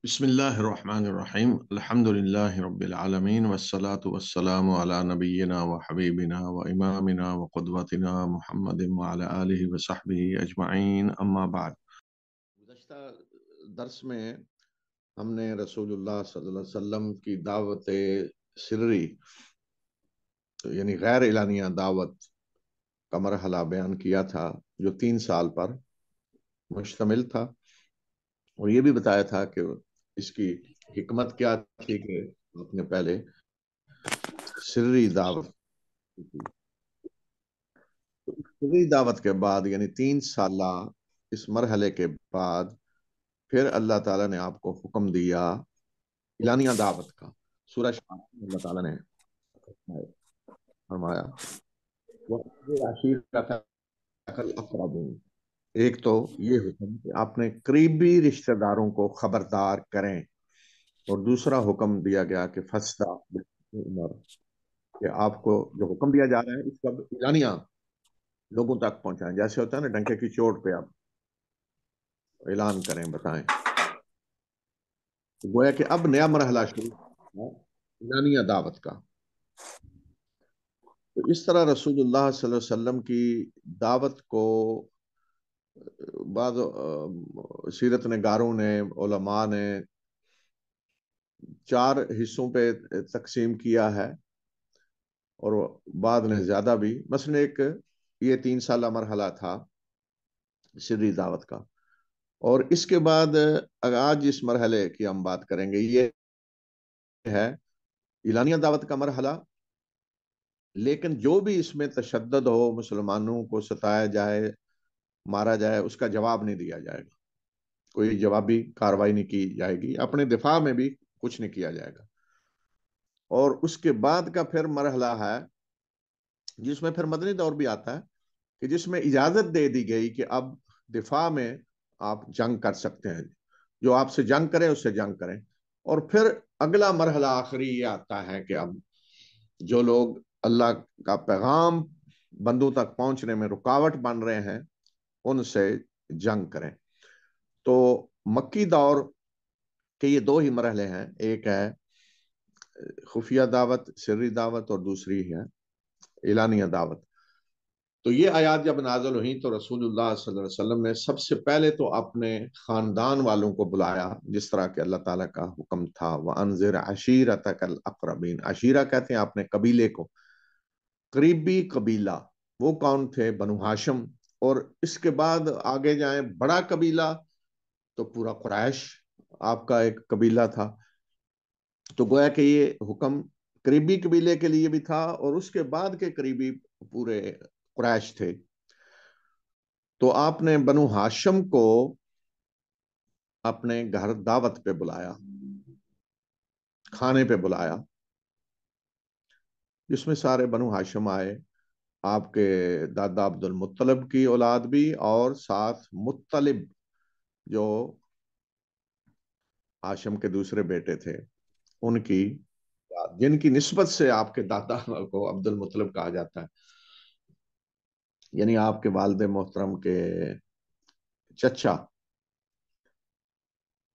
بسم الله الرحمن الرحيم الحمد لله رب العالمين والصلاة والسلام على نبينا وحبيبنا وإمامنا وقدوتنا محمد وعلى آله وصحبه أجمعين أما بعد گزشتہ درس میں ہم نے رسول اللہ صلی اللہ علیہ وسلم کی دعوت سری یعنی غیر اعلانیہ دعوت کا مرحلہ بیان کیا تھا جو 3 سال پر مشتمل تھا، اور یہ بھی بتایا تھا کہ اس کی حکمت کیا تھی کہ آپ نے پہلے سری دعوت کے بعد یعنی 3 سالہ اس مرحلے کے بعد پھر اللہ تعالیٰ نے آپ کو حکم دیا اعلانیہ دعوت کا۔ سورہ شعراء میں اللہ تعالیٰ نے فرمایا وَأَنذِرْ عَشِيرَتَكَ الْأَقْرَبِينَ، ایک تو یہ حکم کہ آپ نے قریبی رشتہ داروں کو خبردار کریں، اور دوسرا حکم دیا گیا کہ فَاسْتَعْ بِالْعُمَرِ، کہ آپ کو جو حکم دیا جا رہا ہے اس کا اعلانیہ لوگوں تک پہنچائیں، جیسے ہوتا ہے نا ڈنکے کی چوٹ پہ آپ اعلان کریں، بتائیں۔ گویا کہ اب نیا مرحلہ شروع ہے اعلانیہ دعوت کا۔ تو اس طرح رسول اللہ صلی اللہ علیہ وسلم کی دعوت کو بعض سیرت نگاروں نے، علماء نے 4 حصوں پہ تقسیم کیا ہے، اور بعد نے زیادہ بھی۔ مثلا ایک یہ 3 سالہ مرحلہ تھا سری دعوت کا، اور اس کے بعد آج اس مرحلے کی ہم بات کریں گے، یہ ہے اعلانیہ دعوت کا مرحلہ۔ لیکن جو بھی اس میں تشدد ہو، مسلمانوں کو ستایا جائے، مارا جائے، اس کا جواب نہیں دیا جائے گا، کوئی جوابی کاروائی نہیں کی جائے گی، اپنے دفاع میں بھی کچھ نہیں کیا جائے گا۔ اور اس کے بعد کا پھر مرحلہ ہے جس میں پھر مدنی دور بھی آتا ہے، کہ جس میں اجازت دے دی گئی کہ اب دفاع میں آپ جنگ کر سکتے ہیں، جو آپ سے جنگ کریں اس سے جنگ کریں۔ اور پھر اگلا مرحلہ آخری یہ آتا ہے کہ اب جو لوگ اللہ کا پیغام بندوں تک پہنچنے میں رکاوٹ بن رہے ہیں ان سے جنگ کریں۔ تو مکی دور کے یہ 2 ہی مرحلے ہیں، ایک ہے خفیہ دعوت، سری دعوت، اور دوسری ہے اعلانیہ دعوت۔ تو یہ آیات جب نازل ہوئیں تو رسول اللہ صلی اللہ علیہ وسلم نے سب سے پہلے تو اپنے خاندان والوں کو بلایا، جس طرح کہ اللہ تعالیٰ کا حکم تھا وَأَنذِرْ عَشِيرَتَكَ الْأَقْرَبِينَ۔ عشیرہ کہتے ہیں اپنے قبیلے کو، قریبی قبیلہ۔ وہ کون تھے؟ بنو ہاشم۔ اور اس کے بعد آگے جائیں بڑا قبیلہ تو پورا قریش آپ کا ایک قبیلہ تھا۔ تو گویا کہ یہ حکم قریبی قبیلے کے لیے بھی تھا، اور اس کے بعد کے قریبی پورے قریش تھے۔ تو آپ نے بنو ہاشم کو اپنے گھر دعوت پہ بلایا، کھانے پہ بلایا، جس میں سارے بنو ہاشم آئے، آپ کے دادا عبد المطلب کی اولاد بھی، اور ساتھ مطلب جو ہاشم کے دوسرے بیٹے تھے ان کی، جن کی نسبت سے آپ کے دادا کو عبد المطلب کہا جاتا ہے، یعنی آپ کے والد محترم کے چچا۔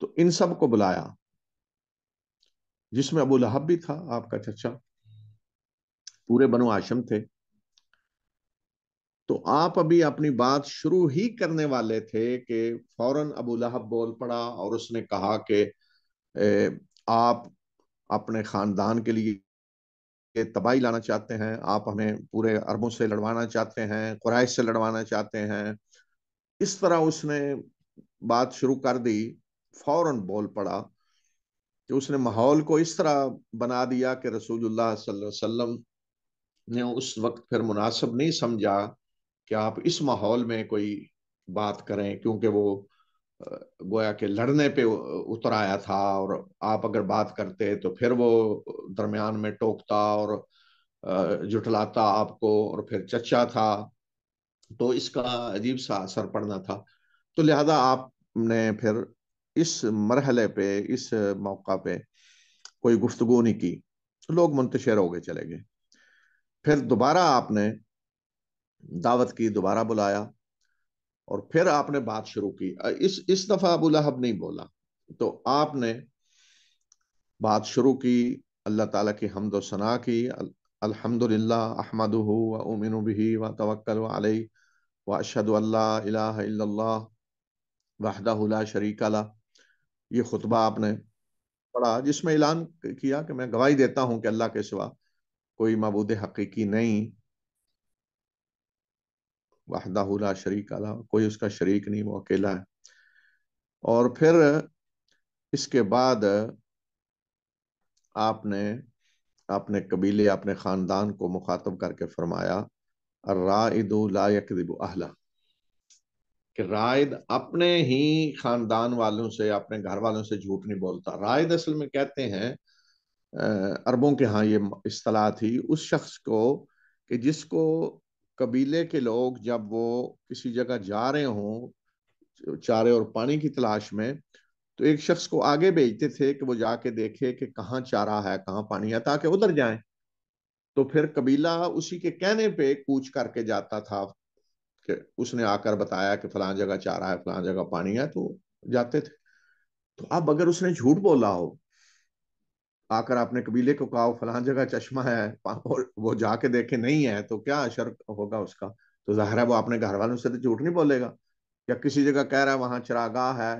تو ان سب کو بلایا، جس میں ابو لہب بھی تھا آپ کا چچا، پورے بنو ہاشم تھے۔ تو آپ ابھی اپنی بات شروع ہی کرنے والے تھے کہ فوراً ابو لہب بول پڑا، اور اس نے کہا کہ آپ اپنے خاندان کے لیے تباہی لانا چاہتے ہیں، آپ ہمیں پورے عربوں سے لڑوانا چاہتے ہیں، قریش سے لڑوانا چاہتے ہیں۔ اس طرح اس نے بات شروع کر دی، فوراً بول پڑا کہ اس نے ماحول کو اس طرح بنا دیا کہ رسول اللہ صلی اللہ علیہ وسلم نے اس وقت پھر مناسب نہیں سمجھا کہ آپ اس ماحول میں کوئی بات کریں، کیونکہ وہ گویا کہ لڑنے پہ اتر آیا تھا، اور آپ اگر بات کرتے تو پھر وہ درمیان میں ٹوکتا اور جٹلاتا آپ کو، اور پھر چچا تھا تو اس کا عجیب سا اثر پڑنا تھا۔ تو لہذا آپ نے پھر اس مرحلے پہ، اس موقع پہ کوئی گفتگو نہیں کی، لوگ منتشر ہو گئے، چلے گئے۔ پھر دوبارہ آپ نے دعوت کی، دوبارہ بلایا، اور پھر آپ نے بات شروع کی۔ اس دفعہ ابو لہب نہیں بولا، تو آپ نے بات شروع کی، اللہ تعالیٰ کی حمد و ثنا کی، الحمدللہ احمدہ و اؤمن بہ و توکل علیہ و اشہد ان لا الہ الا اللہ وحدہ لا شریک لہ. یہ خطبہ آپ نے پڑھا جس میں اعلان کیا کہ میں گواہی دیتا ہوں کہ اللہ کے سوا کوئی معبود حقیقی نہیں، وحدہ لا شریک لہ، کوئی اس کا شریک نہیں، وہ اکیلا ہے. اور پھر اس کے بعد آپ نے اپنے قبیلے، اپنے خاندان کو مخاطب کر کے فرمایا الرائد لا یکذب اہلہ، کہ رائد اپنے ہی خاندان والوں سے، اپنے گھر والوں سے جھوٹ نہیں بولتا. رائد اصل میں کہتے ہیں، عربوں کے ہاں یہ اصطلاح تھی اس شخص کو کہ جس کو قبیلے کے لوگ جب وہ کسی جگہ جا رہے ہوں چارے اور پانی کی تلاش میں، تو ایک شخص کو آگے بھیجتے تھے کہ وہ جا کے دیکھے کہ کہاں چارہ ہے، کہاں پانی ہے، تاکہ ادھر جائیں. تو پھر قبیلہ اسی کے کہنے پہ کوچ کر کے جاتا تھا کہ اس نے آ کر بتایا کہ فلاں جگہ چارہ ہے، فلاں جگہ پانی ہے، تو جاتے تھے. تو اب اگر اس نے جھوٹ بولا ہو، آ کر اپنے قبیلے کو کہا فلاں جگہ چشمہ ہے، اور وہ جا کے دیکھے نہیں ہے، تو کیا اثر ہوگا اس کا؟ تو ظاہر ہے وہ اپنے گھر والوں سے تو جھوٹ نہیں بولے گا. یا کسی جگہ کہہ رہا ہے وہاں چراگاہ ہے،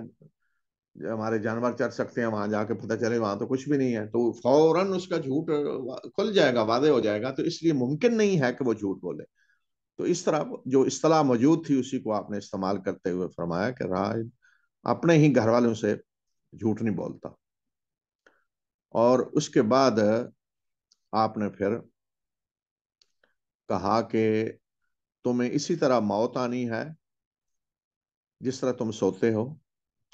ہمارے جانور چر سکتے ہیں، وہاں جا کے پتہ چلے وہاں تو کچھ بھی نہیں ہے، تو فوراً اس کا جھوٹ کھل جائے گا، واضح ہو جائے گا. تو اس لیے ممکن نہیں ہے کہ وہ جھوٹ بولے. تو اس طرح جو اصطلاح موجود تھی اسی کو آپ نے استعمال کرتے ہوئے فرمایا کہ راہ اپنے ہی گھر والوں سے جھوٹ نہیں بولتا. اور اس کے بعد آپ نے پھر کہا کہ تمہیں اسی طرح موت آنی ہے جس طرح تم سوتے ہو،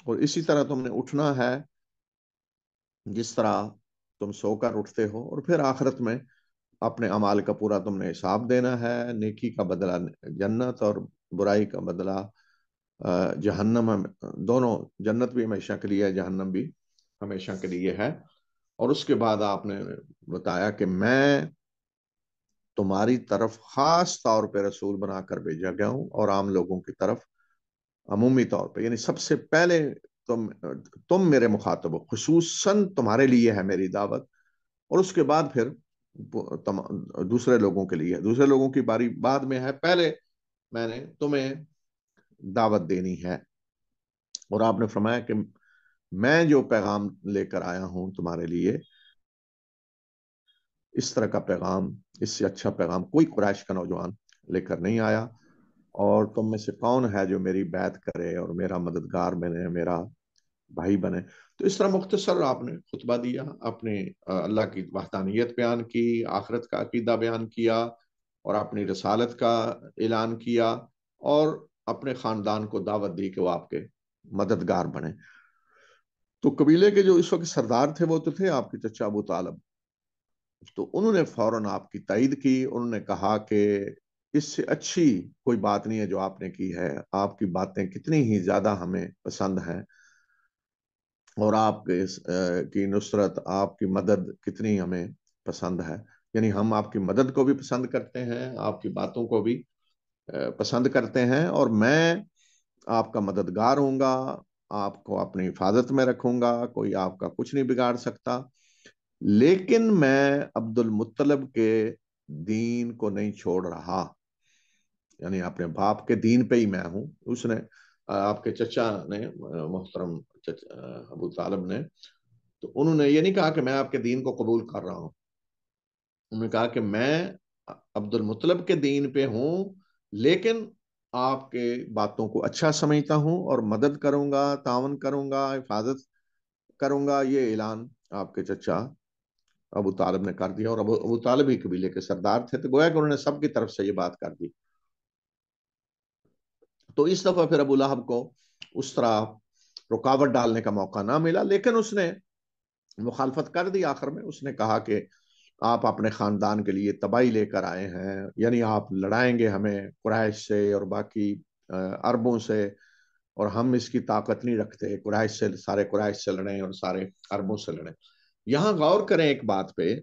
اور اسی طرح تم نے اٹھنا ہے جس طرح تم سو کر اٹھتے ہو، اور پھر آخرت میں اپنے اعمال کا پورا تم نے حساب دینا ہے. نیکی کا بدلہ جنت اور برائی کا بدلہ جہنم. دونوں، جنت بھی ہمیشہ کے لیے ہے، جہنم بھی ہمیشہ کے لیے ہے. اور اس کے بعد آپ نے بتایا کہ میں تمہاری طرف خاص طور پہ رسول بنا کر بھیجا گیا ہوں، اور عام لوگوں کی طرف عمومی طور پہ، یعنی سب سے پہلے تم تم میرے مخاطب ہو، خصوصاً تمہارے لیے ہے میری دعوت. اور اس کے بعد پھر دوسرے لوگوں کے لیے، دوسرے لوگوں کی باری بعد میں ہے، پہلے میں نے تمہیں دعوت دینی ہے. اور آپ نے فرمایا کہ میں جو پیغام لے کر آیا ہوں تمہارے لیے، اس طرح کا پیغام، اس سے اچھا پیغام کوئی قریش کا نوجوان لے کر نہیں آیا. اور تم میں سے کون ہے جو میری بیعت کرے اور میرا مددگار بنے، میرا بھائی بنے؟ تو اس طرح مختصر آپ نے خطبہ دیا، اپنے اللہ کی وحدانیت بیان کی، آخرت کا عقیدہ بیان کیا، اور اپنی رسالت کا اعلان کیا، اور اپنے خاندان کو دعوت دی کہ وہ آپ کے مددگار بنے. تو قبیلے کے جو اس وقت سردار تھے وہ تو تھے آپ کے چچا ابو طالب. تو انہوں نے فوراً آپ کی تائید کی. انہوں نے کہا کہ اس سے اچھی کوئی بات نہیں ہے جو آپ نے کی ہے، آپ کی باتیں کتنی ہی زیادہ ہمیں پسند ہیں، اور آپ کی نصرت، آپ کی مدد کتنی ہمیں پسند ہے. یعنی ہم آپ کی مدد کو بھی پسند کرتے ہیں، آپ کی باتوں کو بھی پسند کرتے ہیں، اور میں آپ کا مددگار ہوں گا، آپ کو اپنی حفاظت میں رکھوں گا، کوئی آپ کا کچھ نہیں بگاڑ سکتا. لیکن میں عبد المطلب کے دین کو نہیں چھوڑ رہا، یعنی اپنے باپ کے دین پہ ہی میں ہوں. اس نے، آپ کے چچا نے، محترم ابو طالب نے، تو انہوں نے یہ نہیں کہا کہ میں آپ کے دین کو قبول کر رہا ہوں. انہوں نے کہا کہ میں عبد المطلب کے دین پہ ہوں، لیکن آپ کے باتوں کو اچھا سمجھتا ہوں، اور مدد کروں گا، تعاون کروں گا، حفاظت کروں گا. یہ اعلان آپ کے چچا ابو طالب نے کر دیا، اور ابو طالب ہی قبیلے کے سردار تھے، تو گویا کہ انہوں نے سب کی طرف سے یہ بات کر دی. تو اس دفعہ پھر ابو لہب کو اس طرح رکاوٹ ڈالنے کا موقع نہ ملا، لیکن اس نے مخالفت کر دی. آخر میں اس نے کہا کہ آپ اپنے خاندان کے لیے تباہی لے کر آئے ہیں، یعنی آپ لڑائیں گے ہمیں قریش سے اور باقی عربوں سے، اور ہم اس کی طاقت نہیں رکھتے قریش سے، سارے قریش سے لڑیں اور سارے عربوں سے لڑیں. یہاں غور کریں ایک بات پہ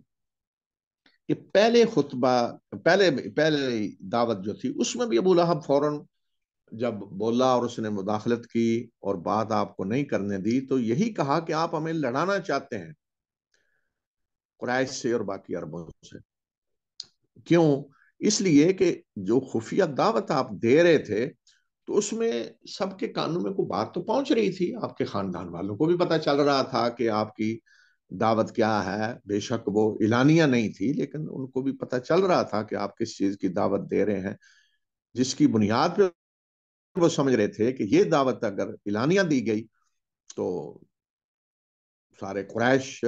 کہ پہلے خطبہ، پہلے دعوت جو تھی اس میں بھی ابو لہب فوراً جب بولا اور اس نے مداخلت کی اور بات آپ کو نہیں کرنے دی، تو یہی کہا کہ آپ ہمیں لڑانا چاہتے ہیں قریش سے اور باقی عربوں سے۔ کیوں؟ اس لیے کہ جو خفیہ دعوت آپ دے رہے تھے تو اس میں سب کے کانوں میں کوئی بات تو پہنچ رہی تھی، آپ کے خاندان والوں کو بھی پتا چل رہا تھا کہ آپ کی دعوت کیا ہے۔ بے شک وہ اعلانیہ نہیں تھی، لیکن ان کو بھی پتا چل رہا تھا کہ آپ کس چیز کی دعوت دے رہے ہیں، جس کی بنیاد پہ وہ سمجھ رہے تھے کہ یہ دعوت اگر اعلانیہ دی گئی تو سارے قریش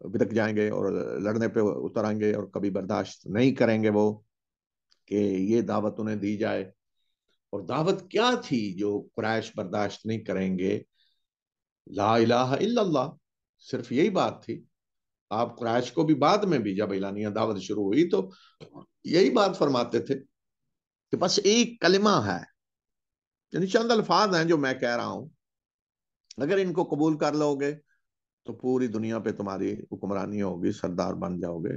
بدک جائیں گے اور لڑنے پہ اتر آئیں گے، اور کبھی برداشت نہیں کریں گے وہ کہ یہ دعوت انہیں دی جائے۔ اور دعوت کیا تھی جو قریش برداشت نہیں کریں گے؟ لا الہ الا اللہ، صرف یہی بات تھی۔ آپ قریش کو بھی بعد میں بھی جب اعلانیہ دعوت شروع ہوئی تو یہی بات فرماتے تھے کہ بس ایک کلمہ ہے، یعنی چند الفاظ ہیں جو میں کہہ رہا ہوں، اگر ان کو قبول کر لو گے تو پوری دنیا پہ تمہاری حکمرانی ہوگی، سردار بن جاؤ گے۔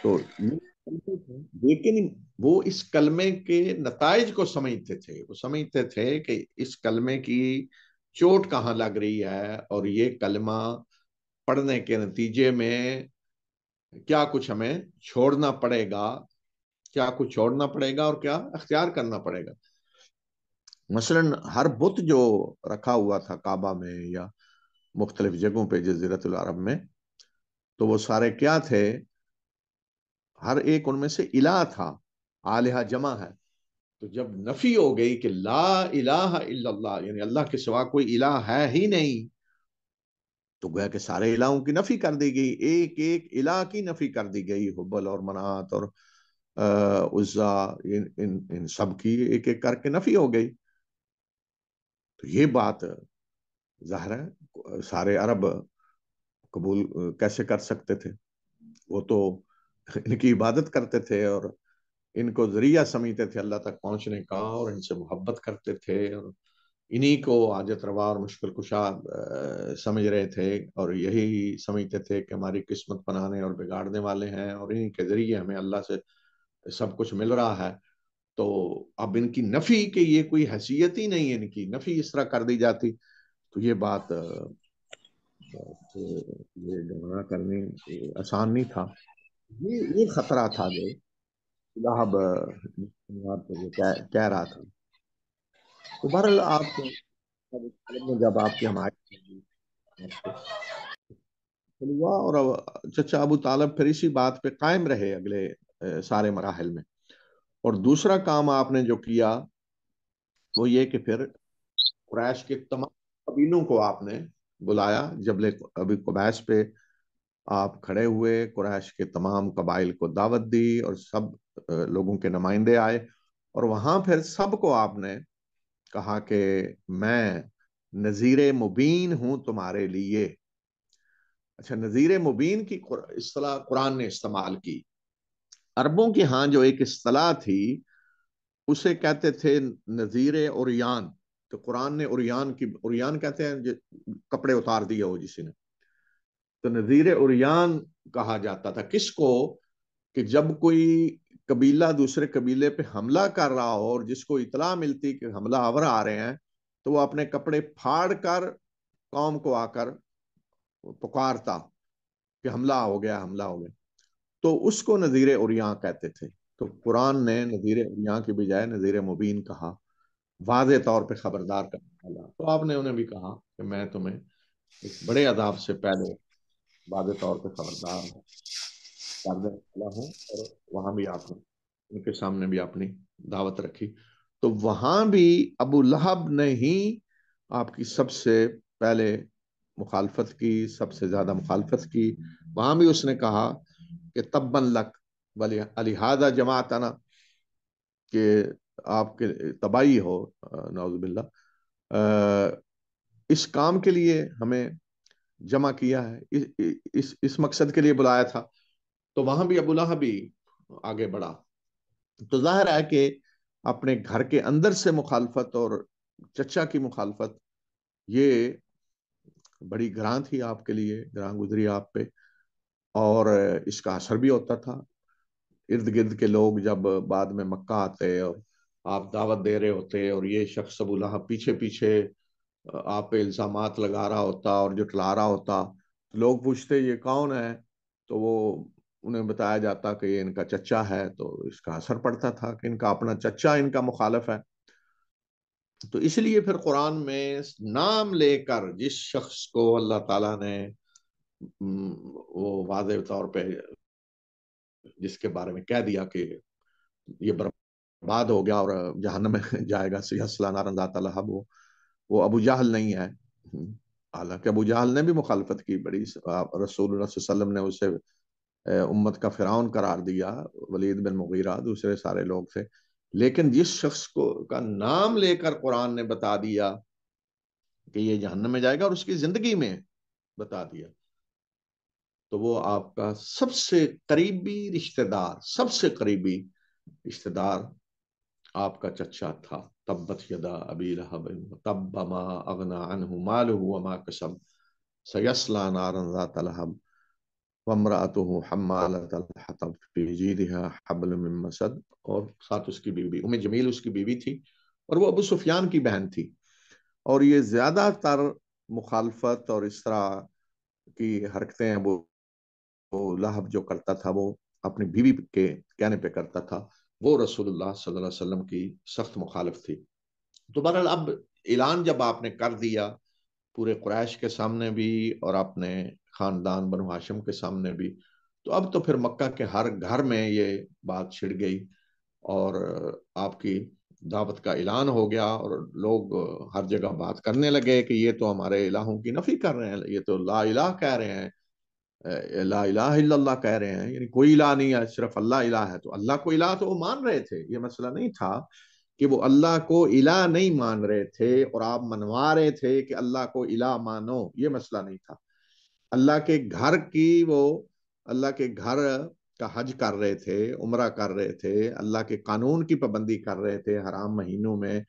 تو لیکن وہ اس کلمے کے نتائج کو سمجھتے تھے، وہ سمجھتے تھے کہ اس کلمے کی چوٹ کہاں لگ رہی ہے، اور یہ کلمہ پڑھنے کے نتیجے میں کیا کچھ ہمیں چھوڑنا پڑے گا، کیا کچھ چھوڑنا پڑے گا اور کیا اختیار کرنا پڑے گا۔ مثلا ہر بت جو رکھا ہوا تھا کعبہ میں یا مختلف جگہوں پہ جزیرت العرب میں، تو وہ سارے کیا تھے؟ ہر ایک ان میں سے الہ تھا، آلہہ جمع ہے۔ تو جب نفی ہو گئی کہ لا الہ الا اللہ، یعنی اللہ کے سوا کوئی الہ ہے ہی نہیں، تو گویا کہ سارے الہوں کی نفی کر دی گئی، ایک ایک الہ کی نفی کر دی گئی، حبل اور منات اور عزا، ان سب کی ایک ایک کر کے نفی ہو گئی۔ تو یہ بات ظاہر ہے سارے عرب قبول کیسے کر سکتے تھے؟ وہ تو ان کی عبادت کرتے تھے اور ان کو ذریعہ سمجھتے تھے اللہ تک پہنچنے کا، اور ان سے محبت کرتے تھے، اور انہی کو حاجت روا اور مشکل کشا سمجھ رہے تھے، اور یہی سمجھتے تھے کہ ہماری قسمت بنانے اور بگاڑنے والے ہیں، اور انہی کے ذریعے ہمیں اللہ سے سب کچھ مل رہا ہے۔ تو اب ان کی نفی کہ یہ کوئی حیثیت ہی نہیں ہے، ان کی نفی اس طرح کر دی جاتی، تو یہ بات یہ گمراہ کرنی آسان نہیں تھا۔ یہ خطرہ تھا جو صاحب یہ کہہ رہا تھا۔ تو بہرحال آپ جب آپ کی حمایت ہوگی، آپ کو ہوا، اور چچا ابو طالب پھر اسی بات پہ قائم رہے اگلے سارے مراحل میں۔ اور دوسرا کام آپ نے جو کیا وہ یہ کہ پھر قریش کے تمام قبیلوں کو آپ نے بلایا، جبل ابی قبیس پہ آپ کھڑے ہوئے، قریش کے تمام قبائل کو دعوت دی اور سب لوگوں کے نمائندے آئے، اور وہاں پھر سب کو آپ نے کہا کہ میں نذیر مبین ہوں تمہارے لیے۔ اچھا، نذیر مبین کی اصطلاح قرآن نے استعمال کی۔ عربوں کے ہاں جو ایک اصطلاح تھی اسے کہتے تھے نذیر عریان۔ تو قرآن نے عریان کہتے ہیں کپڑے اتار دیے ہو جسی نے، تو نذیر عریان کہا جاتا تھا کس کو؟ کہ جب کوئی قبیلہ دوسرے قبیلے پہ حملہ کر رہا ہو اور جس کو اطلاع ملتی کہ حملہ آور آ رہے ہیں، تو وہ اپنے کپڑے پھاڑ کر قوم کو آ کر پکارتا کہ حملہ ہو گیا، حملہ ہو گیا، تو اس کو نذیر عریاں کہتے تھے۔ تو قرآن نے نذیر عریاں کی بجائے نذیر مبین کہا، واضح طور پہ خبردار کرنے والا۔ تو آپ نے انہیں بھی کہا کہ میں تمہیں ایک بڑے عذاب سے پہلے واضح طور پہ خبردار کرنے والا ہوں۔ اور وہاں بھی آپ نے ان کے سامنے بھی اپنی دعوت رکھی۔ تو وہاں بھی ابو لہب نے ہی آپ کی سب سے پہلے مخالفت کی، سب سے زیادہ مخالفت کی۔ وہاں بھی اس نے کہا کہ تبن لک الہذا جماعتنا، کہ آپ کے تباہی ہو، نعوذ باللہ، اس کام کے لیے ہمیں جمع کیا ہے، اس مقصد کے لیے بلایا تھا۔ تو وہاں بھی ابو لہب بھی آگے بڑھا۔ تو ظاہر ہے کہ اپنے گھر کے اندر سے مخالفت اور چچا کی مخالفت یہ بڑی گراں تھی آپ کے لیے، گراں گزری آپ پہ، اور اس کا اثر بھی ہوتا تھا۔ ارد گرد کے لوگ جب بعد میں مکہ آتے اور آپ دعوت دے رہے ہوتے اور یہ شخص ابو لہب پیچھے پیچھے آپ پہ الزامات لگا رہا ہوتا اور جٹلا رہا ہوتا، لوگ پوچھتے یہ کون ہے، تو وہ انہیں بتایا جاتا کہ یہ ان کا چچا ہے، تو اس کا اثر پڑتا تھا کہ ان کا اپنا چچا ان کا مخالف ہے۔ تو اس لیے پھر قرآن میں نام لے کر جس شخص کو اللہ تعالیٰ نے وہ واضح طور پہ جس کے بارے میں کہہ دیا کہ یہ برباد ہو گیا اور جہنم میں جائے گا، سیصلیٰ نارا ذات لہب، وہ ابو جہل نہیں ہے۔ حالانکہ ابو جہل نے بھی مخالفت کی بڑی، رسول اللہ صلی اللہ علیہ وسلم نے اسے امت کا فرعون قرار دیا، ولید بن مغیرہ، دوسرے سارے لوگ تھے، لیکن جس شخص کو کا نام لے کر قرآن نے بتا دیا کہ یہ جہنم میں جائے گا اور اس کی زندگی میں بتا دیا، تو وہ آپ کا سب سے قریبی رشتہ دار، سب سے قریبی رشتہ دار آپ کا چچا تھا۔ تبت یدا ابی لہب تب ما اغنی عنہ مالہ وما کسب سیصلی نارا ذات لہب وامرأته حمالۃ الحطب فی جیدها حبل من مسد، اور ساتھ اس کی بیوی ام جمیل اس کی بیوی تھی، اور وہ ابو سفیان کی بہن تھی۔ اور یہ زیادہ تر مخالفت اور اس طرح کی حرکتیں ابو لہب جو کرتا تھا وہ اپنی بیوی کے کہنے پہ کرتا تھا، وہ رسول اللہ صلی اللہ علیہ وسلم کی سخت مخالف تھی۔ تو بہرحال اب اعلان جب آپ نے کر دیا پورے قریش کے سامنے بھی اور اپنے خاندان بنو ہاشم کے سامنے بھی، تو اب تو پھر مکہ کے ہر گھر میں یہ بات چھڑ گئی اور آپ کی دعوت کا اعلان ہو گیا، اور لوگ ہر جگہ بات کرنے لگے کہ یہ تو ہمارے الہوں کی نفی کر رہے ہیں، یہ تو لا الہ کہہ رہے ہیں، لا الہ الا اللہ کہہ رہے ہیں، یعنی کوئی الہ نہیں ہے، صرف اللہ الہ ہے۔ تو اللہ کو الہ تو وہ مان رہے تھے، یہ مسئلہ نہیں تھا کہ وہ اللہ کو الہ نہیں مان رہے تھے اور آپ منوا رہے تھے کہ اللہ کو الہ مانو، یہ مسئلہ نہیں تھا۔ اللہ کے گھر کی وہ اللہ کے گھر کا حج کر رہے تھے، عمرہ کر رہے تھے، اللہ کے قانون کی پابندی کر رہے تھے، حرام مہینوں میں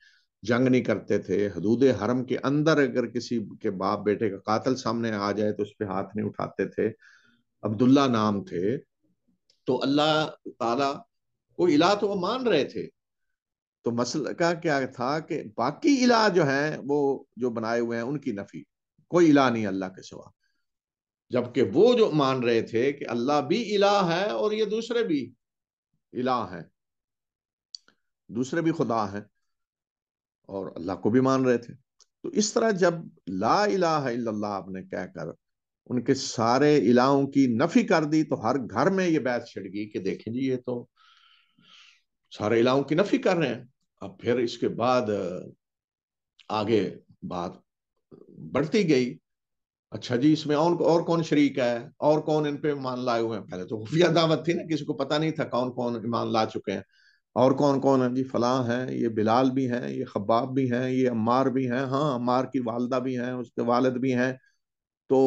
جنگ نہیں کرتے تھے، حدود حرم کے اندر اگر کسی کے باپ بیٹے کا قاتل سامنے آ جائے تو اس پہ ہاتھ نہیں اٹھاتے تھے، عبداللہ نام تھے۔ تو اللہ تعالیٰ کو الہ تو وہ مان رہے تھے، تو مسئلہ کا کیا تھا کہ باقی الہ جو ہیں وہ جو بنائے ہوئے ہیں ان کی نفی، کوئی الہ نہیں اللہ کے سوا، جبکہ وہ جو مان رہے تھے کہ اللہ بھی الہ ہے اور یہ دوسرے بھی الہ ہیں، دوسرے بھی خدا ہیں، اور اللہ کو بھی مان رہے تھے۔ تو اس طرح جب لا الہ الا اللہ آپ نے کہہ کر ان کے سارے الہوں کی نفی کر دی، تو ہر گھر میں یہ بحث چھڑ گئی کہ دیکھیں جی یہ تو سارے الہوں کی نفی کر رہے ہیں۔ اب پھر اس کے بعد آگے بات بڑھتی گئی، اچھا جی اس میں اور کون شریک ہے، اور کون ان پہ ایمان لائے ہوئے ہیں؟ پہلے تو خفیہ دعوت تھی نا، کسی کو پتہ نہیں تھا کون کون ایمان لا چکے ہیں، اور کون کون ہیں؟ جی فلاں ہیں، یہ بلال بھی ہیں، یہ خباب بھی ہیں، یہ عمار بھی ہیں، ہاں عمار کی والدہ بھی ہیں، اس کے والد بھی ہیں۔ تو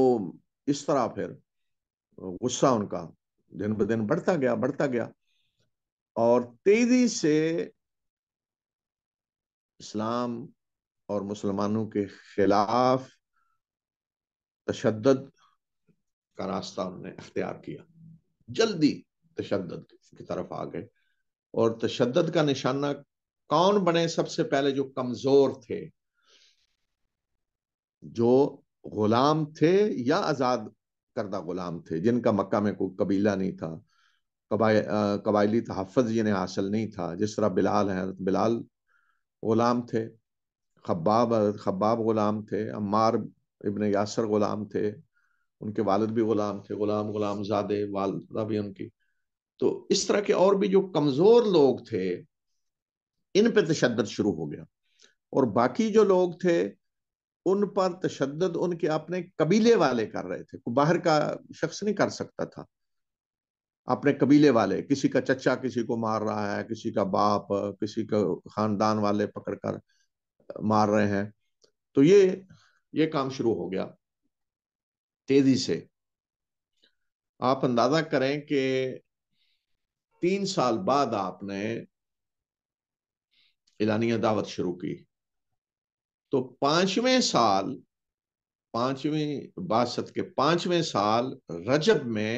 اس طرح پھر غصہ ان کا دن بدن بڑھتا گیا بڑھتا گیا، اور تیزی سے اسلام اور مسلمانوں کے خلاف تشدد کا راستہ انہوں نے اختیار کیا، جلدی تشدد کی طرف آ گئے۔ اور تشدد کا نشانہ کون بنے؟ سب سے پہلے جو کمزور تھے، جو غلام تھے یا آزاد کردہ غلام تھے، جن کا مکہ میں کوئی قبیلہ نہیں تھا، قبائلی تحفظ جنہیں حاصل نہیں تھا، جس طرح بلال ہیں، بلال غلام تھے، خباب غلام تھے، عمار ابن یاسر غلام تھے، ان کے والد بھی غلام تھے، غلام زادے، والدہ بھی ان کی۔ تو اس طرح کے اور بھی جو کمزور لوگ تھے ان پہ تشدد شروع ہو گیا، اور باقی جو لوگ تھے ان پر تشدد ان کے اپنے قبیلے والے کر رہے تھے، کوئی باہر کا شخص نہیں کر سکتا تھا، اپنے قبیلے والے، کسی کا چچا کسی کو مار رہا ہے، کسی کا باپ، کسی کا خاندان والے پکڑ کر مار رہے ہیں۔ تو یہ کام شروع ہو گیا تیزی سے۔ آپ اندازہ کریں کہ 3 سال بعد آپ نے اعلانیہ دعوت شروع کی، تو 5ویں سال رجب میں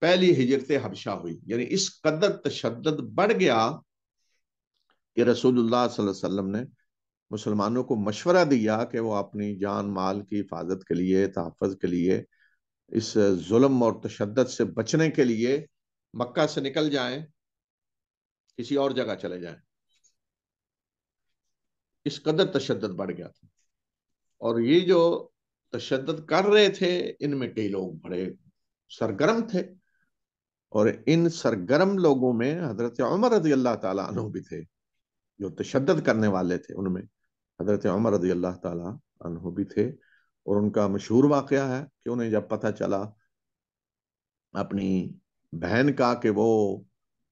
پہلی ہجرت حبشہ ہوئی، یعنی اس قدر تشدد بڑھ گیا کہ رسول اللہ صلی اللہ علیہ وسلم نے مسلمانوں کو مشورہ دیا کہ وہ اپنی جان مال کی حفاظت کے لیے، تحفظ کے لیے، اس ظلم اور تشدد سے بچنے کے لیے مکہ سے نکل جائیں، کسی اور جگہ چلے جائیں۔ اس قدر تشدد بڑھ گیا تھا، اور یہ جو تشدد کر رہے تھے ان میں کئی لوگ بڑے سرگرم تھے، اور ان سرگرم لوگوں میں حضرت عمر رضی اللہ تعالیٰ عنہ بھی تھے۔ جو تشدد کرنے والے تھے ان میں حضرت عمر رضی اللہ تعالیٰ عنہ بھی تھے، اور ان کا مشہور واقعہ ہے کہ انہیں جب پتہ چلا اپنی بہن کا کہ وہ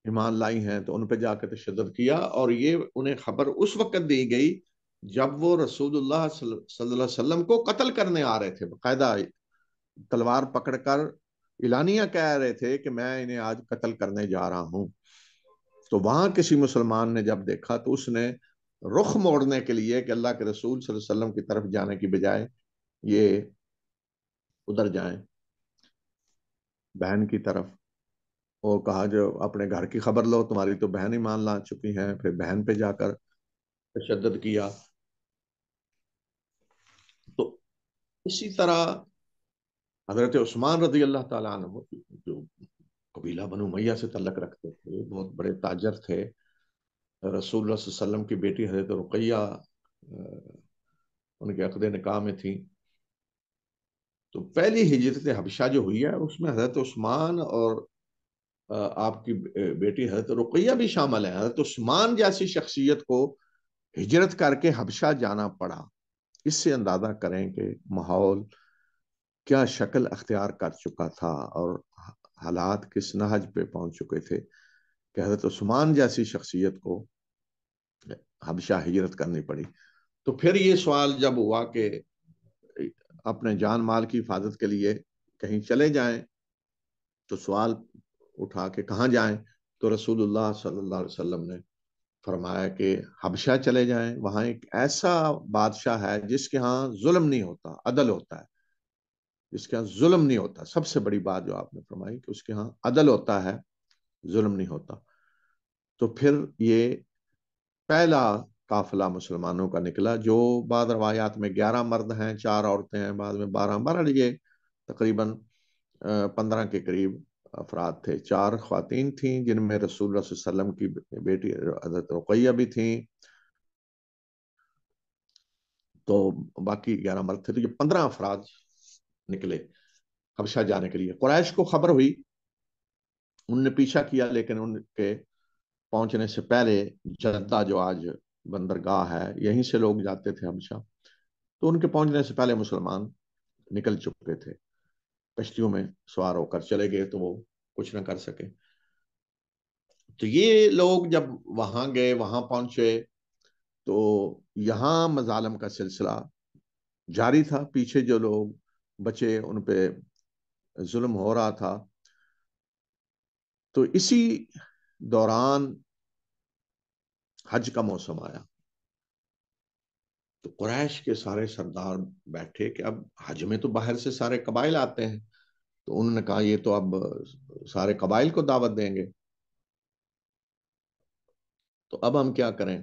ایمان لائی ہیں تو ان پہ جا کے تشدد کیا، اور یہ انہیں خبر اس وقت دی گئی جب وہ رسول اللہ صلی اللہ علیہ وسلم کو قتل کرنے آ رہے تھے، باقاعدہ تلوار پکڑ کر اعلانیہ کہہ رہے تھے کہ میں انہیں آج قتل کرنے جا رہا ہوں۔ تو وہاں کسی مسلمان نے جب دیکھا تو اس نے رخ موڑنے کے لیے کہ اللہ کے رسول صلی اللہ علیہ وسلم کی طرف جانے کی بجائے یہ ادھر جائیں بہن کی طرف، اور کہا جو اپنے گھر کی خبر لو، تمہاری تو بہن ایمان لا چکی ہیں، پھر بہن پہ جا کر تشدد کیا۔ تو اسی طرح حضرت عثمان رضی اللہ تعالیٰ عنہ جو قبیلہ بنو امیہ سے تعلق رکھتے تھے، بہت بڑے تاجر تھے، رسول اللہ صلی اللہ علیہ وسلم کی بیٹی حضرت رقیہ ان کے عقد نکاح میں تھی۔ تو پہلی ہجرت حبشہ جو ہوئی ہے اس میں حضرت عثمان اور آپ کی بیٹی حضرت رقیہ بھی شامل ہیں۔ حضرت عثمان جیسی شخصیت کو ہجرت کر کے حبشہ جانا پڑا، اس سے اندازہ کریں کہ ماحول کیا شکل اختیار کر چکا تھا اور حالات کس نہج پہ پہنچ چکے تھے کہ حضرت عثمان جیسی شخصیت کو حبشہ ہجرت کرنی پڑی۔ تو پھر یہ سوال جب ہوا کہ اپنے جان مال کی حفاظت کے لیے کہیں چلے جائیں، تو سوال اٹھا کہ کہاں جائیں؟ تو رسول اللہ صلی اللہ علیہ وسلم نے فرمایا کہ حبشہ چلے جائیں، وہاں ایک ایسا بادشاہ ہے جس کے ہاں ظلم نہیں ہوتا، عدل ہوتا ہے، جس کے ہاں ظلم نہیں ہوتا۔ سب سے بڑی بات جو آپ نے فرمائی کہ اس کے ہاں عدل ہوتا ہے، ظلم نہیں ہوتا۔ تو پھر یہ پہلا قافلہ مسلمانوں کا نکلا، جو بعض روایات میں 11 مرد ہیں، 4 عورتیں ہیں، بعض میں 12، بہرحال یہ تقریباً 15 کے قریب افراد تھے۔ 4 خواتین تھیں جن میں رسول اللہ صلی اللہ علیہ وسلم کی بیٹی حضرت رقیہ بھی تھیں، تو باقی 11 مرد تھے۔ تو یہ 15 افراد نکلے حبشہ جانے کے لیے۔ قریش کو خبر ہوئی، ان نے پیچھا کیا، لیکن ان کے پہنچنے سے پہلے جدہ جو آج بندرگاہ ہے، یہیں سے لوگ جاتے تھے حبشہ، تو ان کے پہنچنے سے پہلے مسلمان نکل چکے تھے، کشتیوں میں سوار ہو کر چلے گئے، تو وہ کچھ نہ کر سکے۔ تو یہ لوگ جب وہاں گئے، وہاں پہنچے، تو یہاں مظالم کا سلسلہ جاری تھا۔ پیچھے جو لوگ بچے ان پہ ظلم ہو رہا تھا۔ تو اسی دوران حج کا موسم آیا، تو قریش کے سارے سردار بیٹھے کہ اب حج میں تو باہر سے سارے قبائل آتے ہیں، تو انہوں نے کہا یہ تو اب سارے قبائل کو دعوت دیں گے، تو اب ہم کیا کریں؟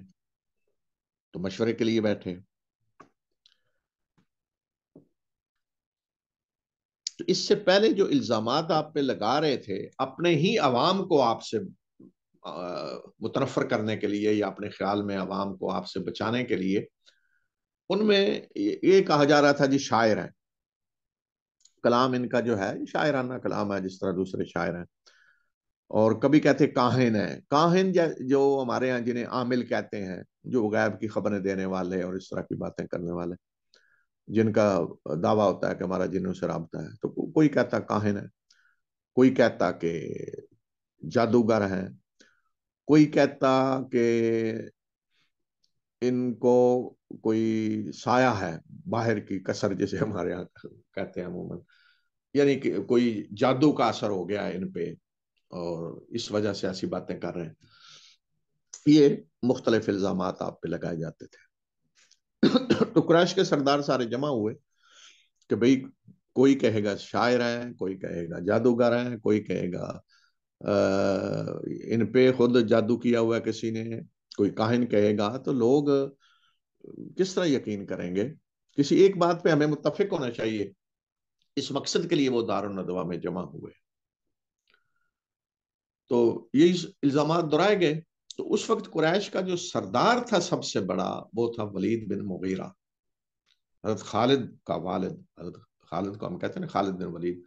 تو مشورے کے لیے بیٹھے۔ تو اس سے پہلے جو الزامات آپ پہ لگا رہے تھے اپنے ہی عوام کو آپ سے متنفر کرنے کے لیے، یا اپنے خیال میں عوام کو آپ سے بچانے کے لیے، ان میں یہ کہا جا رہا تھا جی شاعر ہیں، کلام ان کا جو ہے شاعرانہ کلام ہے جس طرح دوسرے شاعر ہیں، اور کبھی کہتے کاہن ہیں۔ کاہن جو ہمارے ہاں جنہیں عامل کہتے ہیں، جو غیب کی خبریں دینے والے اور اس طرح کی باتیں کرنے والے، جن کا دعویٰ ہوتا ہے کہ ہمارا جنوں سے رابطہ ہے، تو کوئی کہتا کاہن ہے، کوئی کہتا کہ جادوگر ہیں، کوئی کہتا کہ ان کو کوئی سایہ ہے، باہر کی کثر جسے ہمارے یہاں کہتے ہیں عموماً، یعنی کہ کوئی جادو کا اثر ہو گیا ہے ان پہ اور اس وجہ سے ایسی باتیں کر رہے ہیں۔ یہ مختلف الزامات آپ پہ لگائے جاتے تھے۔ تو قریش کے سردار سارے جمع ہوئے کہ بھئی کوئی کہے گا شاعر ہیں، کوئی کہے گا جادوگر ہیں، کوئی کہے گا ان پہ خود جادو کیا ہوا کسی نے، کوئی کاہن کہے گا تو لوگ کس طرح یقین کریں گے؟ کسی ایک بات پہ ہمیں متفق ہونا چاہیے، اس مقصد کے لیے وہ دار الندوہ میں جمع ہوئے۔ تو یہ الزامات دہرائے گئے۔ تو اس وقت قریش کا جو سردار تھا سب سے بڑا، وہ تھا ولید بن مغیرہ، حضرت خالد کا والد۔ حضرت خالد کو ہم کہتے ہیں نا خالد بن ولید،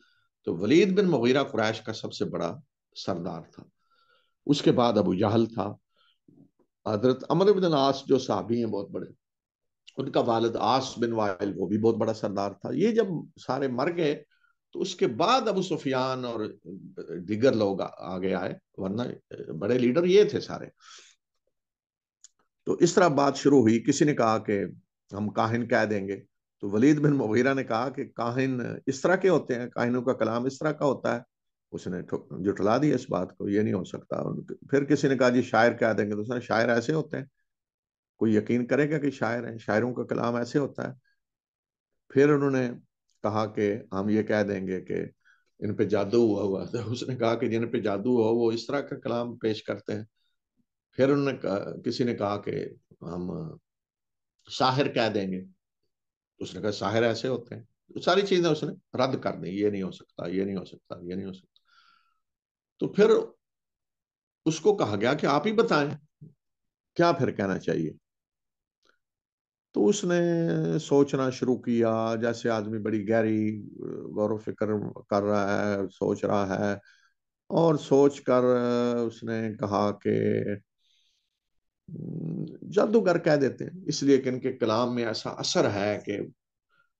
تو ولید بن مغیرہ قریش کا سب سے بڑا سردار تھا۔ اس کے بعد ابو جہل تھا، حضرت عمرو بن العاص جو صحابی ہیں بہت بڑے، ان کا والد عاص بن وائل وہ بھی بہت بڑا سردار تھا۔ یہ جب سارے مر گئے تو اس کے بعد ابو سفیان اور دیگر لوگ آگے آئے، ورنہ بڑے لیڈر یہ تھے سارے۔ تو اس طرح بات شروع ہوئی، کسی نے کہا کہ ہم کاہن کہہ دیں گے، تو ولید بن مغیرہ نے کہا کہ کاہن اس طرح کے ہوتے ہیں، کاہنوں کا کلام اس طرح کا ہوتا ہے۔ اس نے جٹلا دیا اس بات کو، یہ نہیں ہو سکتا۔ پھر کسی نے کہا جی شاعر کہہ دیں گے، تو اس نے شاعر ایسے ہوتے ہیں، کوئی یقین کرے گا کہ شاعر ہیں؟ شاعروں کا کلام ایسے ہوتا ہے۔ پھر انہوں نے کہا کہ ہم یہ کہہ دیں گے کہ ان پہ جادو ہوا تو اس نے کہا کہ جن پہ جادو ہوا وہ اس طرح کا کلام پیش کرتے ہیں۔ پھر انہوں نے کسی نے کہا کہ ہم ساحر کہہ دیں گے، اس نے کہا ساحر ایسے ہوتے ہیں۔ ساری چیزیں اس نے رد کر دی، یہ نہیں ہو سکتا، یہ نہیں ہو سکتا، یہ نہیں ہو سکتا۔ تو پھر اس کو کہا گیا کہ آپ ہی بتائیں کیا پھر کہنا چاہیے۔ تو اس نے سوچنا شروع کیا، جیسے آدمی بڑی گہری غور و فکر کر رہا ہے، سوچ رہا ہے، اور سوچ کر اس نے کہا کہ جادوگر کہہ دیتے ہیں، اس لیے کہ ان کے کلام میں ایسا اثر ہے کہ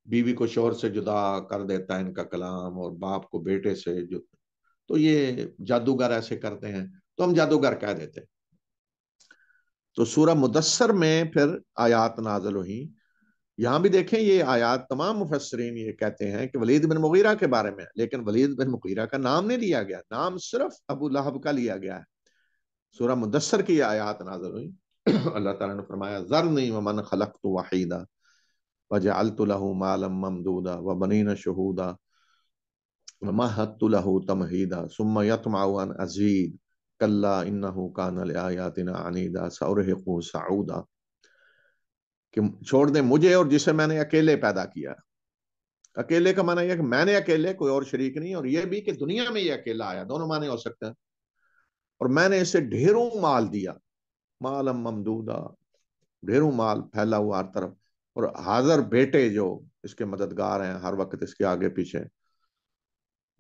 بیوی کو شوہر سے جدا کر دیتا ہے ان کا کلام، اور باپ کو بیٹے سے جو، تو یہ جادوگر ایسے کرتے ہیں، تو ہم جادوگر کہہ دیتے ہیں۔ تو سورہ مدثر میں پھر آیات نازل ہوئی۔ یہاں بھی دیکھیں یہ آیات تمام مفسرین یہ کہتے ہیں کہ ولید بن مغیرہ کے بارے میں، لیکن ولید بن مغیرہ کا نام نہیں لیا گیا، نام صرف ابو لہب کا لیا گیا ہے۔ سورہ مدثر کی یہ آیات نازل ہوئی۔ اللہ تعالیٰ نے فرمایا ذرنی ومن خلقت وحیدا وجعلت له مالا ممدودا وبنین شہودا ومہدت له تمہیدا ثم یطمع ان ازید کلا انہ کان لآیاتنا عنیدا سأرہقہ صعودا، کہ چھوڑ دیں مجھے اور جسے میں نے اکیلے پیدا کیا۔ اکیلے کا معنی یہ کہ میں نے اکیلے، کوئی اور شریک نہیں، اور یہ بھی کہ دنیا میں یہ اکیلا آیا، دونوں معنی ہو سکتے ہیں۔ اور میں نے اسے ڈھیروں مال دیا، مال ممدودا، ڈھیروں مال پھیلا ہوا ہر طرف، اور حاضر بیٹے جو اس کے مددگار ہیں ہر وقت اس کے آگے پیچھے،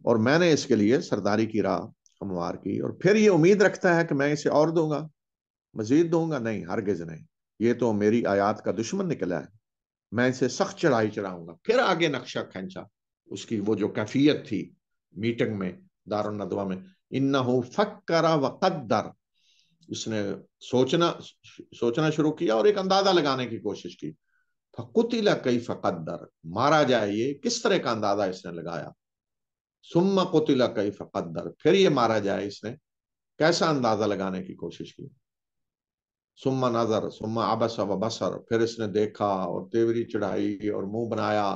اور میں نے اس کے لیے سرداری کی راہ ہموار کی۔ اور پھر یہ امید رکھتا ہے کہ میں اسے اور دوں گا، مزید دوں گا؟ نہیں، ہرگز نہیں، یہ تو میری آیات کا دشمن نکلا ہے، میں اسے سخت چڑھائی چڑھاؤں گا۔ پھر آگے نقشہ کھینچا اس کی، وہ جو کیفیت تھی میٹنگ میں دار الندوہ میں، انہو فکر وقدر، اس نے سوچنا شروع کیا اور ایک اندازہ لگانے کی کوشش کی۔ فقتل کیف قدر، مارا جائے یہ کس طرح کا اندازہ اس نے لگایا۔ ثم قتل کیف قدر، پھر یہ مارا جائے اس نے کیسا اندازہ لگانے کی کوشش کی۔ ثم نظر ثم عبس وبصر، پھر اس نے دیکھا اور تیوری چڑھائی اور منہ بنایا۔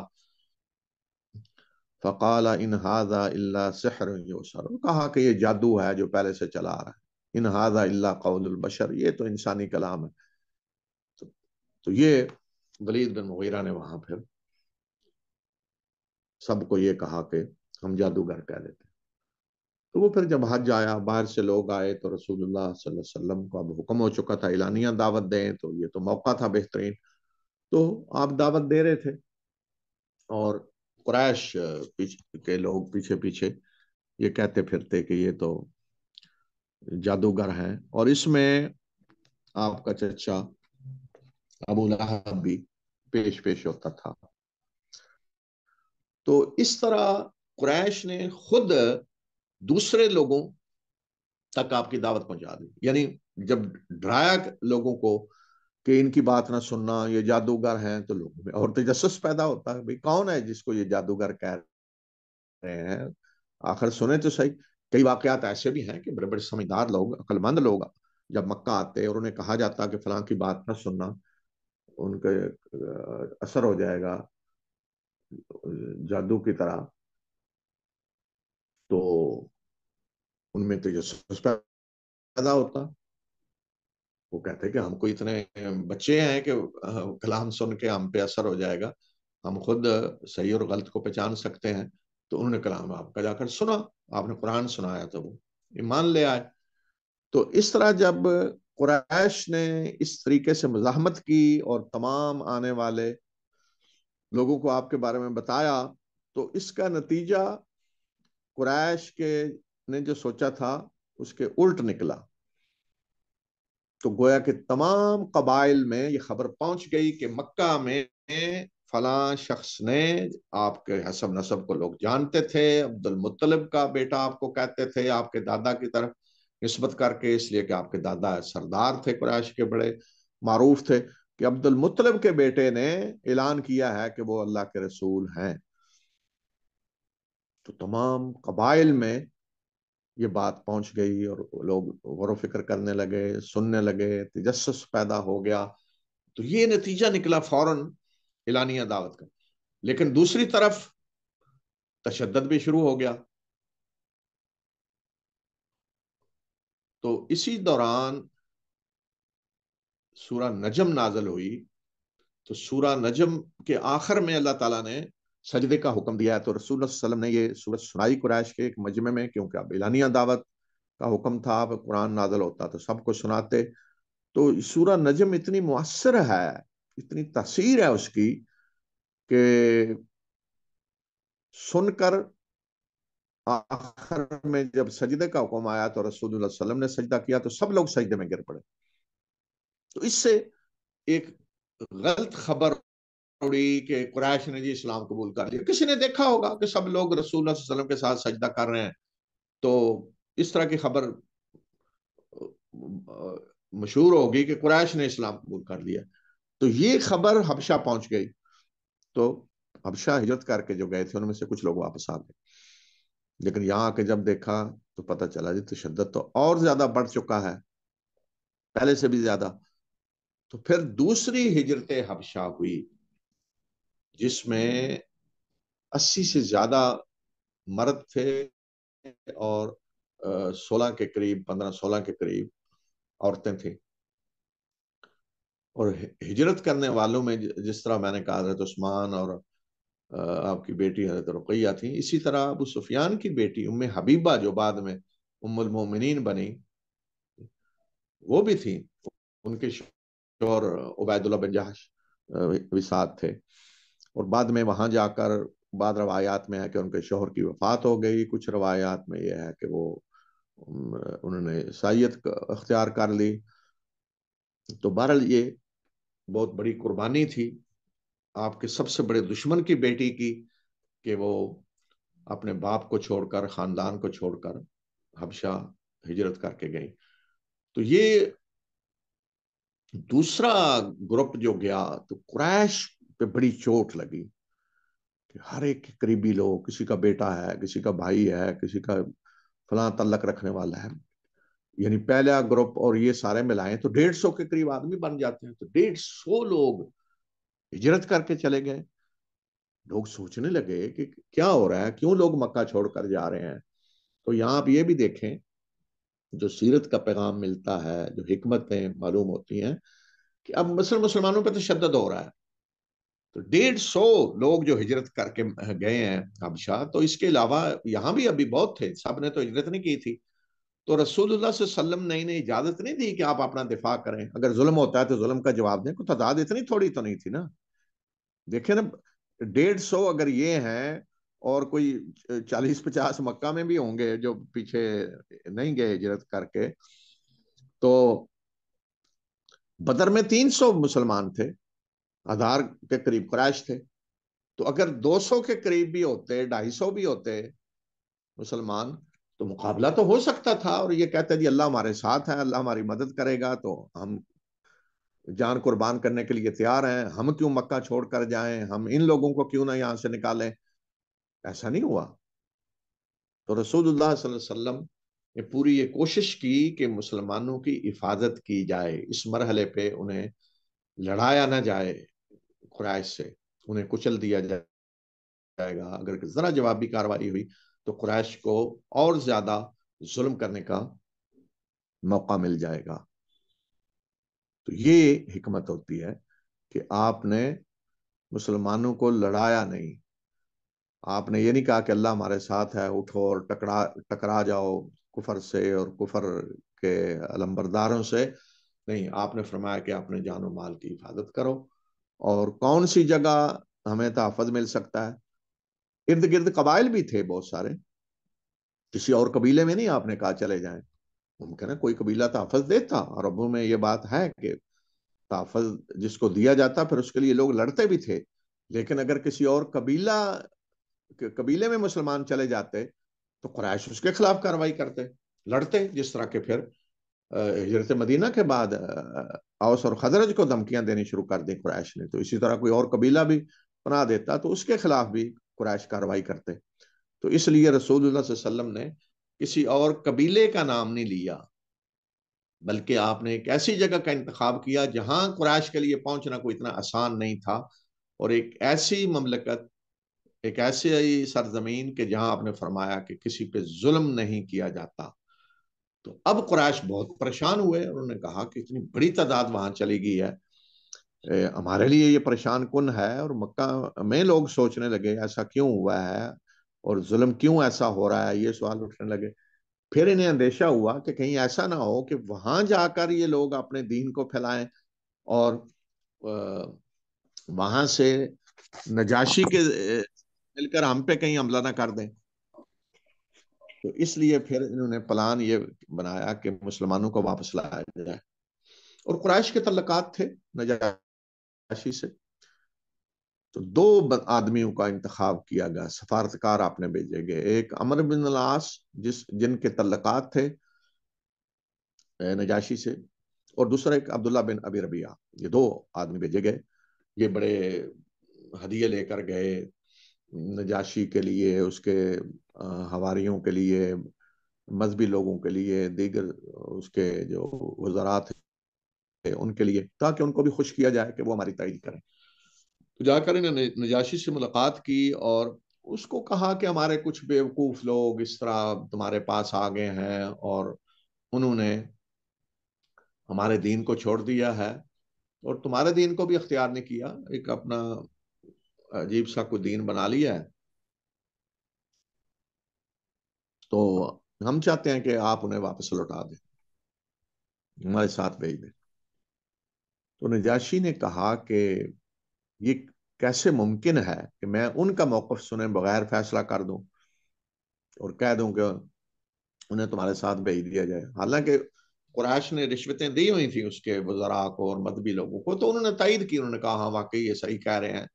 فقال ان هذا الا سحر یؤثر، کہا کہ یہ جادو ہے جو پہلے سے چلا آ رہا ہے، ان هذا الا قول البشر، یہ تو انسانی کلام ہے۔ تو یہ ولید بن مغیرہ نے وہاں پھر سب کو یہ کہا کہ ہم جادوگر کہہ دیتے ہیں۔ تو وہ پھر جب حج آیا، باہر سے لوگ آئے، تو رسول اللہ صلی اللہ علیہ وسلم کو اب حکم ہو چکا تھا اعلانیہ دعوت دیں، تو یہ تو موقع تھا بہترین، تو آپ دعوت دے رہے تھے۔ اور قریش کے لوگ پیچھے پیچھے یہ کہتے پھرتے کہ یہ تو جادوگر ہیں، اور اس میں آپ کا چچا ابو لہب بھی پیش ہوتا تھا۔ تو اس طرح قریش نے خود دوسرے لوگوں تک آپ کی دعوت پہنچا دی، یعنی جب ڈرایا لوگوں کو کہ ان کی بات نہ سننا، یہ جادوگر ہیں، تو لوگوں میں اور تجسس پیدا ہوتا ہے، بھئی کون ہے جس کو یہ جادوگر کہہ رہے ہیں، آخر سنیں تو صحیح۔ کئی واقعات ایسے بھی ہیں کہ بڑے بڑے سمجھدار لوگ، عقل مند لوگ جب مکہ آتے اور انہیں کہا جاتا کہ فلاں کی بات نہ سننا، ان کے اثر ہو جائے گا جادو کی طرح، تو ان میں تجسس پیدا ہوتا۔ وہ کہتے کہ ہم کوئی اتنے بچے ہیں کہ کلام سن کے ہم پہ اثر ہو جائے گا، ہم خود صحیح اور غلط کو پہچان سکتے ہیں۔ تو انہوں نے کلام آپ کا جا کر سنا، آپ نے قرآن سنایا تو وہ ایمان لے آئے۔ تو اس طرح جب قریش نے اس طریقے سے مزاحمت کی اور تمام آنے والے لوگوں کو آپ کے بارے میں بتایا، تو اس کا نتیجہ قریش کے نے جو سوچا تھا اس کے الٹ نکلا۔ تو گویا کہ تمام قبائل میں یہ خبر پہنچ گئی کہ مکہ میں فلاں شخص نے، آپ کے حسب نسب کو لوگ جانتے تھے، عبد المطلب کا بیٹا آپ کو کہتے تھے، آپ کے دادا کی طرف نسبت کر کے، اس لیے کہ آپ کے دادا سردار تھے قریش کے، بڑے معروف تھے، کہ عبد المطلب کے بیٹے نے اعلان کیا ہے کہ وہ اللہ کے رسول ہیں۔ تو تمام قبائل میں یہ بات پہنچ گئی اور لوگ غور و فکر کرنے لگے، سننے لگے، تجسس پیدا ہو گیا۔ تو یہ نتیجہ نکلا فوراً اعلانیہ دعوت کا۔ لیکن دوسری طرف تشدد بھی شروع ہو گیا۔ تو اسی دوران سورہ نجم نازل ہوئی۔ تو سورہ نجم کے آخر میں اللہ تعالیٰ نے سجدے کا حکم دیا ہے۔ تو رسول اللہ صلی اللہ علیہ وسلم نے یہ سورت سنائی قریش کے ایک مجمع میں، کیونکہ اب اعلانیہ دعوت کا حکم تھا، اب قرآن نازل ہوتا تو سب کو سناتے۔ تو سورہ نجم اتنی مؤثر ہے، اتنی تاثیر ہے اس کی، کہ سن کر آخر میں جب سجدے کا حکم آیا تو رسول اللہ صلی اللہ علیہ وسلم نے سجدہ کیا تو سب لوگ سجدے میں گر پڑے۔ تو اس سے ایک غلط خبر اڑی کہ قریش نے جی اسلام قبول کر لیا۔ کسی نے دیکھا ہوگا کہ سب لوگ رسول اللہ صلی اللہ علیہ وسلم کے ساتھ سجدہ کر رہے ہیں، تو اس طرح کی خبر مشہور ہوگی کہ قریش نے اسلام قبول کر لیا۔ تو یہ خبر حبشہ پہنچ گئی۔ تو حبشہ ہجرت کر کے جو گئے تھے ان میں سے کچھ لوگ واپس آ گئے، لیکن یہاں آ کے جب دیکھا تو پتہ چلا جی تشدد تو اور زیادہ بڑھ چکا ہے، پہلے سے بھی زیادہ۔ تو پھر دوسری ہجرت حبشہ ہوئی، جس میں 80 سے زیادہ مرد تھے اور 16 کے قریب، 15-16 کے قریب عورتیں تھیں۔ اور ہجرت کرنے والوں میں جس طرح میں نے کہا حضرت عثمان اور آپ کی بیٹی حضرت رقیہ تھی، اسی طرح ابو سفیان کی بیٹی ام حبیبہ جو بعد میں ام المومنین بنی، وہ بھی تھی۔ ان کے شوہر عبید اللہ بن جہش وسعت تھے، اور بعد میں وہاں جا کر بعض روایات میں ہے کہ ان کے شوہر کی وفات ہو گئی، کچھ روایات میں یہ ہے کہ وہ انہوں نے عیسائیت اختیار کر لی۔ تو بہرحال یہ بہت بڑی قربانی تھی آپ کے سب سے بڑے دشمن کی بیٹی کی، کہ وہ اپنے باپ کو چھوڑ کر، خاندان کو چھوڑ کر حبشہ ہجرت کر کے گئی۔ تو یہ دوسرا گروپ جو گیا تو قریش پہ بڑی چوٹ لگی کہ ہر ایک قریبی لوگ، کسی کا بیٹا ہے، کسی کا بھائی ہے، کسی کا فلاں تعلق رکھنے والا ہے، یعنی پہلا گروپ اور یہ سارے ملائیں تو 150 کے قریب آدمی بن جاتے ہیں۔ تو 150 لوگ ہجرت کر کے چلے گئے۔ لوگ سوچنے لگے کہ کیا ہو رہا ہے، کیوں لوگ مکہ چھوڑ کر جا رہے ہیں۔ تو یہاں آپ یہ بھی دیکھیں، جو سیرت کا پیغام ملتا ہے، جو حکمتیں معلوم ہوتی ہیں، کہ اب مسلمانوں پہ تشدد ہو رہا ہے۔ تو 150 لوگ جو ہجرت کر کے گئے ہیں حبشہ، تو اس کے علاوہ یہاں بھی ابھی بہت تھے، سب نے تو ہجرت نہیں کی تھی۔ تو رسول اللہ صلی اللہ علیہ وسلم نے انہیں اجازت نہیں دی کہ آپ اپنا دفاع کریں، اگر ظلم ہوتا ہے تو ظلم کا جواب دیں۔ کوئی تعداد اتنی تھوڑی تو نہیں تھی نا، دیکھیں نا، 150 اگر یہ ہیں اور کوئی 40-50 مکہ میں بھی ہوں گے جو پیچھے نہیں گئے ہجرت کر کے، تو بدر میں 300 مسلمان تھے، 1000 کے قریب قریش تھے۔ تو اگر 200 کے قریب بھی ہوتے، 250 بھی ہوتے مسلمان، تو مقابلہ تو ہو سکتا تھا۔ اور یہ کہتے جی اللہ ہمارے ساتھ ہے، اللہ ہماری مدد کرے گا، تو ہم جان قربان کرنے کے لیے تیار ہیں، ہم کیوں مکہ چھوڑ کر جائیں، ہم ان لوگوں کو کیوں نہ یہاں سے نکالیں۔ ایسا نہیں ہوا۔ تو رسول اللہ صلی اللہ علیہ وسلم نے پوری یہ کوشش کی کہ مسلمانوں کی حفاظت کی جائے، اس مرحلے پہ انہیں لڑایا نہ جائے، قریش سے انہیں کچل دیا جائے گا۔ اگر ذرا جوابی کارروائی ہوئی تو قریش کو اور زیادہ ظلم کرنے کا موقع مل جائے گا۔ تو یہ حکمت ہوتی ہے کہ آپ نے مسلمانوں کو لڑایا نہیں. آپ نے یہ نہیں کہا کہ اللہ ہمارے ساتھ ہے، اٹھو اور ٹکرا جاؤ کفر سے اور کفر کے علمبرداروں سے. نہیں، آپ نے فرمایا کہ اپنے جان و مال کی حفاظت کرو. اور کون سی جگہ ہمیں تحفظ مل سکتا ہے؟ ارد گرد قبائل بھی تھے بہت سارے. کسی اور قبیلے میں نہیں آپ نے کہا چلے جائیں. ممکن ہے کوئی قبیلہ تحفظ دیتا، عربوں میں یہ بات ہے کہ تحفظ جس کو دیا جاتا پھر اس کے لیے لوگ لڑتے بھی تھے. لیکن اگر کسی اور قبیلے میں مسلمان چلے جاتے تو قریش اس کے خلاف کارروائی کرتے، لڑتے. جس طرح کے پھر ہجرت مدینہ کے بعد اوس اور خزرج کو دھمکیاں دینی شروع کر دی قریش نے، تو اسی طرح کوئی اور قبیلہ بھی پناہ دیتا تو اس کے خلاف بھی قریش کارروائی کرتے. تو اس لیے رسول اللہ صلی اللہ علیہ وسلم نے کسی اور قبیلے کا نام نہیں لیا، بلکہ آپ نے ایک ایسی جگہ کا انتخاب کیا جہاں قریش کے لیے پہنچنا کوئی اتنا آسان نہیں تھا، اور ایک ایسی مملکت، ایک ایسی سرزمین کہ جہاں آپ نے فرمایا کہ کسی پہ ظلم نہیں کیا جاتا. تو اب قریش بہت پریشان ہوئے، انہوں نے کہا کہ اتنی بڑی تعداد وہاں چلی گئی ہے، ہمارے لیے یہ پریشان کن ہے. اور مکہ میں لوگ سوچنے لگے ایسا کیوں ہوا ہے اور ظلم کیوں ایسا ہو رہا ہے، یہ سوال اٹھنے لگے. پھر انہیں اندیشہ ہوا کہ کہیں ایسا نہ ہو کہ وہاں جا کر یہ لوگ اپنے دین کو پھیلائیں اور وہاں سے نجاشی کے مل کر ہم پہ کہیں حملہ نہ کر دیں. تو اس لیے پھر انہوں نے پلان یہ بنایا کہ مسلمانوں کو واپس لایا جائے. اور قریش کے تعلقات تھے نجاشی سے، تو دو آدمیوں کا انتخاب کیا گیا، سفارتکار آپ نے بھیجے گئے. ایک عمر بن العاص جن کے تعلقات تھے نجاشی سے، اور دوسرا ایک عبداللہ بن ابی ربیعہ. یہ دو آدمی بھیجے گئے. یہ بڑے ہدیے لے کر گئے نجاشی کے لیے، اس کے حواریوں کے لیے، مذہبی لوگوں کے لیے، دیگر اس کے جو وزرات ہیں ان کے لیے، تاکہ ان کو بھی خوش کیا جائے کہ وہ ہماری تائید کریں. تو جا کر انہوں نے نجاشی سے ملاقات کی اور اس کو کہا کہ ہمارے کچھ بیوقوف لوگ اس طرح تمہارے پاس آ گئے ہیں اور انہوں نے ہمارے دین کو چھوڑ دیا ہے اور تمہارے دین کو بھی اختیار نہیں کیا، ایک اپنا عجیب سا کوئی دین بنا لیا ہے. تو ہم چاہتے ہیں کہ آپ انہیں واپس لوٹا دیں، ہمارے ساتھ بھیج دیں. تو نجاشی نے کہا کہ یہ کیسے ممکن ہے کہ میں ان کا موقف سنے بغیر فیصلہ کر دوں اور کہہ دوں کہ انہیں تمہارے ساتھ بھیج دیا جائے. حالانکہ قریش نے رشوتیں دی ہوئی تھیں اس کے وزراء کو اور مذہبی لوگوں کو، تو انہوں نے تائید کی، انہوں نے کہا ہاں واقعی یہ صحیح کہہ رہے ہیں.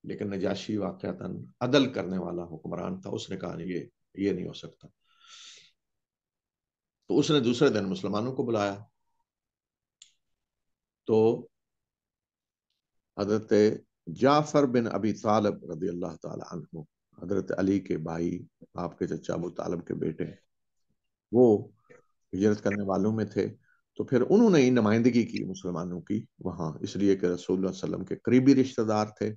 لیکن نجاشی واقعتاً عدل کرنے والا حکمران تھا، اس نے کہا یہ نہیں ہو سکتا. تو اس نے دوسرے دن مسلمانوں کو بلایا. تو حضرت جعفر بن ابی طالب رضی اللہ تعالی عنہ، حضرت علی کے بھائی، آپ کے چچا ابو طالب کے بیٹے، وہ ہجرت کرنے والوں میں تھے. تو پھر انہوں نے نمائندگی کی مسلمانوں کی وہاں، اس لیے کہ رسول اللہ علیہ وسلم کے قریبی رشتہ دار تھے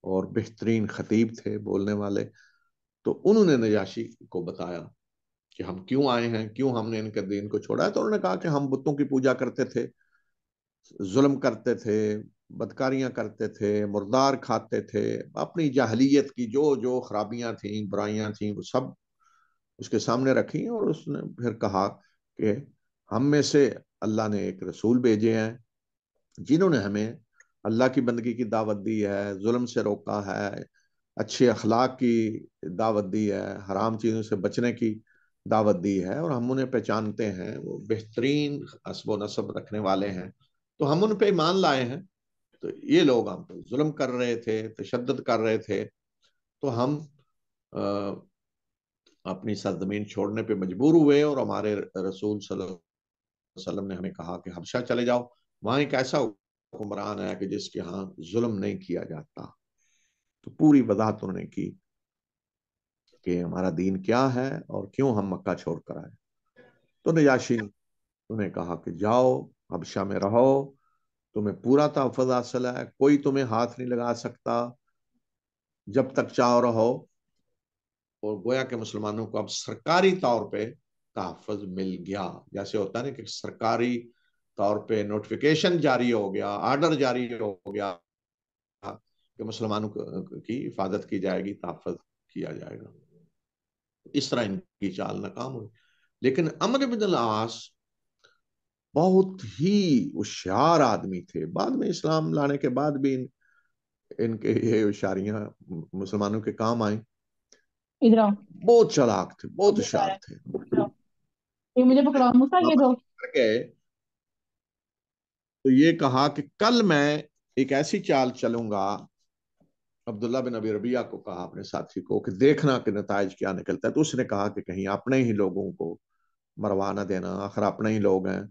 اور بہترین خطیب تھے، بولنے والے. تو انہوں نے نجاشی کو بتایا کہ ہم کیوں آئے ہیں، کیوں ہم نے ان کے دین کو چھوڑا ہے. تو انہوں نے کہا کہ ہم بتوں کی پوجا کرتے تھے، ظلم کرتے تھے، بدکاریاں کرتے تھے، مردار کھاتے تھے، اپنی جاہلیت کی جو جو خرابیاں تھیں، برائیاں تھیں، وہ سب اس کے سامنے رکھی. اور اس نے پھر کہا کہ ہم میں سے اللہ نے ایک رسول بھیجے ہیں جنہوں نے ہمیں اللہ کی بندگی کی دعوت دی ہے، ظلم سے روکا ہے، اچھے اخلاق کی دعوت دی ہے، حرام چیزوں سے بچنے کی دعوت دی ہے، اور ہم انہیں پہچانتے ہیں، وہ بہترین حسب و نسب رکھنے والے ہیں. تو ہم ان پہ ایمان لائے ہیں. تو یہ لوگ ہم پہ ظلم کر رہے تھے، تشدد کر رہے تھے، تو ہم اپنی سرزمین چھوڑنے پہ مجبور ہوئے. اور ہمارے رسول صلی اللہ علیہ وسلم نے ہمیں کہا کہ حبشہ چلے جاؤ، وہاں ایک ایسا حکمران ہے کہ جس کے ہاں ظلم نہیں کیا جاتا. تو پوری وضاحت انہوں نے کی کہ ہمارا دین کیا ہے اور کیوں ہم مکہ چھوڑ کر آئے. تو نجاشی نے انہیں کہا کہ جاؤ حبشہ میں رہو، تمہیں پورا تحفظ حاصل ہے، کوئی تمہیں ہاتھ نہیں لگا سکتا جب تک چاہو رہو. اور گویا کہ مسلمانوں کو اب سرکاری طور پہ تحفظ مل گیا. جیسے ہوتا ہے نا کہ سرکاری طور پہ نوٹیفیکیشن جاری ہو گیا، آرڈر جاری ہو گیا کہ مسلمانوں کی حفاظت کی جائے گی، تحفظ کیا جائے گا. اس طرح ان کی چال ناکام ہوئی. لیکن عمرو بن العاص بہت ہی ہوشیار آدمی تھے. بعد میں اسلام لانے کے بعد بھی ان کے یہ ہوشیاریاں مسلمانوں کے کام آئیں. ادھر آؤ. بہت چلاک تھے، بہت ابو آ ہوشیار رہا تھے. ہے. یہ مجھے پکڑاؤ موسیٰ، یہ دو. کر گئے تو یہ کہا کہ کل میں ایک ایسی چال چلوں گا. عبداللہ بن ابی ربیعہ کو کہا اپنے ساتھی کو کہ دیکھنا کہ نتائج کیا نکلتا ہے. تو اس نے کہا کہ کہیں اپنے ہی لوگوں کو مروا نہ دینا، آخر اپنے ہی لوگ ہیں.